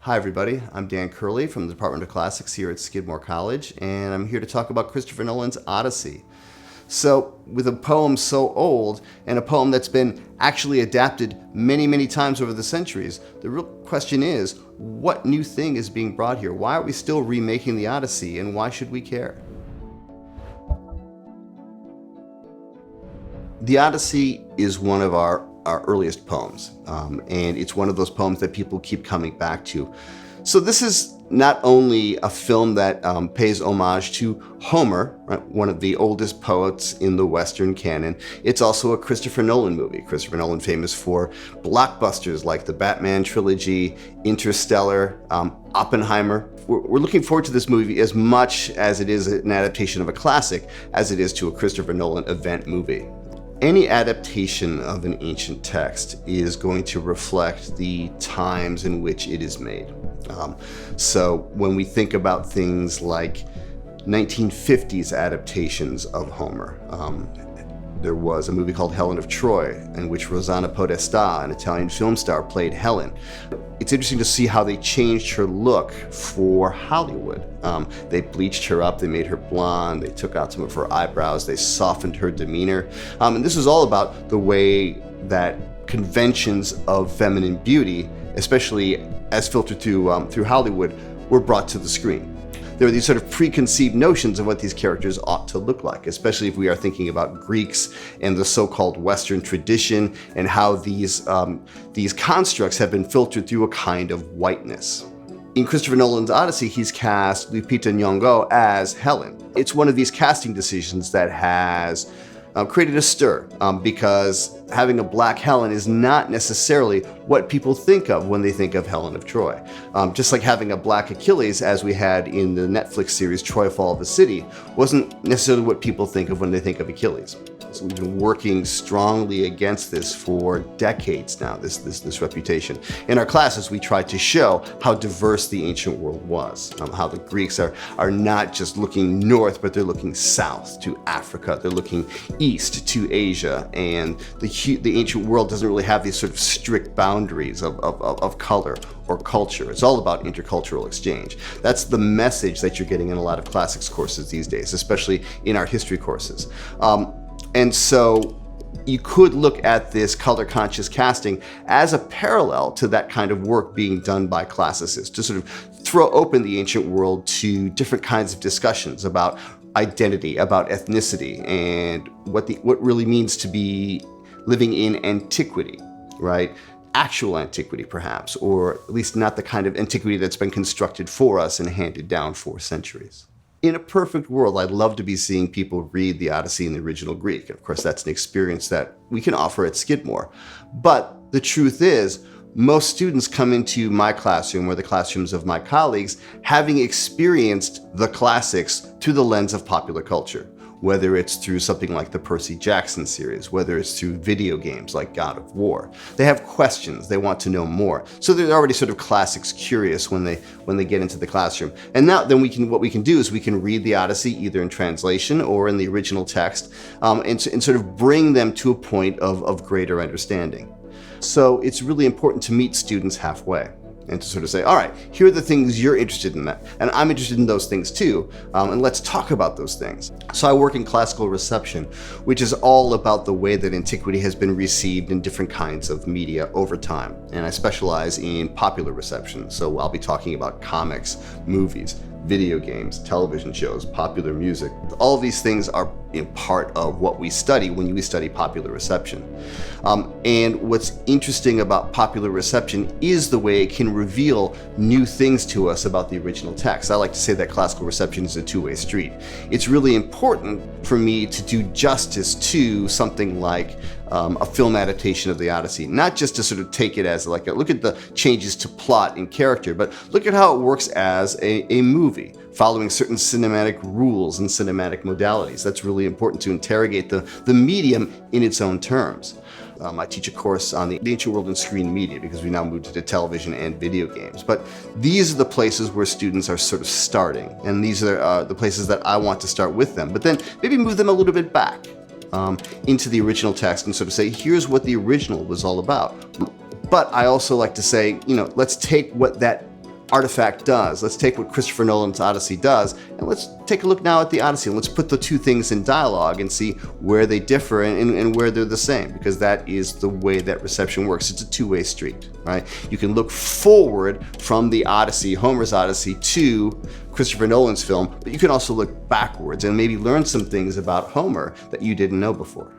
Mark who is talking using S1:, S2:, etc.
S1: Hi everybody, I'm Dan Curley from the Department of Classics here at Skidmore College, and I'm here to talk about Christopher Nolan's Odyssey. So, with a poem so old, and a poem that's been actually adapted many times over the centuries, the real question is, what new thing is being brought here? Why are we still remaking the Odyssey, and why should we care? The Odyssey is one of our earliest poems, and it's one of those poems that people keep coming back to. So this is not only a film that pays homage to Homer, right, one of the oldest poets in the Western canon. It's also a Christopher Nolan movie. Christopher Nolan famous for blockbusters like the Batman trilogy, Interstellar, Oppenheimer. We're looking forward to this movie as much as it is an adaptation of a classic as it is to a Christopher Nolan event movie. Any adaptation of an ancient text is going to reflect the times in which it is made. So when we think about things like 1950s adaptations of Homer, there was a movie called Helen of Troy, in which Rosanna Podestà, an Italian film star, played Helen. It's interesting to see how they changed her look for Hollywood. They bleached her up, they made her blonde, they took out some of her eyebrows, they softened her demeanor. And this was all about the way that conventions of feminine beauty, especially as filtered through Hollywood, were brought to the screen. There are these sort of preconceived notions of what these characters ought to look like, especially if we are thinking about Greeks and the so-called Western tradition and how these constructs have been filtered through a kind of whiteness. In Christopher Nolan's Odyssey, he's cast Lupita Nyong'o as Helen. It's one of these casting decisions that has created a stir because having a black Helen is not necessarily what people think of when they think of Helen of Troy. Just like having a black Achilles, as we had in the Netflix series Troy Fall of a City, wasn't necessarily what people think of when they think of Achilles. So we've been working strongly against this for decades now, this reputation. In our classes, we tried to show how diverse the ancient world was, how the Greeks are not just looking north, but they're looking south to Africa, they're looking east to Asia, and the ancient world doesn't really have these sort of strict boundaries of color or culture. It's all about intercultural exchange. That's the message that you're getting in a lot of classics courses these days, especially in our history courses. And so you could look at this color-conscious casting as a parallel to that kind of work being done by classicists, to sort of throw open the ancient world to different kinds of discussions about identity, about ethnicity, and what really means to be living in antiquity, right? Actual antiquity, perhaps, or at least not the kind of antiquity that's been constructed for us and handed down for centuries. In a perfect world, I'd love to be seeing people read the Odyssey in the original Greek. And of course, that's an experience that we can offer at Skidmore. But the truth is, most students come into my classroom or the classrooms of my colleagues having experienced the classics through the lens of popular culture, whether it's through something like the Percy Jackson series, whether it's through video games like God of War. They have questions, they want to know more. So they're already sort of classics curious when they get into the classroom. And now then what we can do is we can read the Odyssey either in translation or in the original text and sort of bring them to a point of greater understanding. So it's really important to meet students halfway and to sort of say, all right, here are the things you're interested in, and I'm interested in those things too, and let's talk about those things. So I work in classical reception, which is all about the way that antiquity has been received in different kinds of media over time, and I specialize in popular reception, so I'll be talking about comics, movies, video games, television shows, popular music. All of these things are part of what we study when we study popular reception. And what's interesting about popular reception is the way it can reveal new things to us about the original text. I like to say that classical reception is a two-way street. It's really important for me to do justice to something like a film adaptation of the Odyssey, not just to sort of take it as like look at the changes to plot and character, but look at how it works as a movie, following certain cinematic rules and cinematic modalities. That's really important to interrogate the medium in its own terms. I teach a course on the ancient world in screen media because we now moved to television and video games. But these are the places where students are sort of starting, and these are the places that I want to start with them. But then maybe move them a little bit back into the original text and sort of say, here's what the original was all about. But I also like to say, let's take what that Artifact does. Let's take what Christopher Nolan's Odyssey does, and let's take a look now at the Odyssey. Let's put the two things in dialogue and see where they differ and where they're the same, because that is the way that reception works. It's a two-way street, right? You can look forward from the Odyssey, Homer's Odyssey, to Christopher Nolan's film, but you can also look backwards and maybe learn some things about Homer that you didn't know before.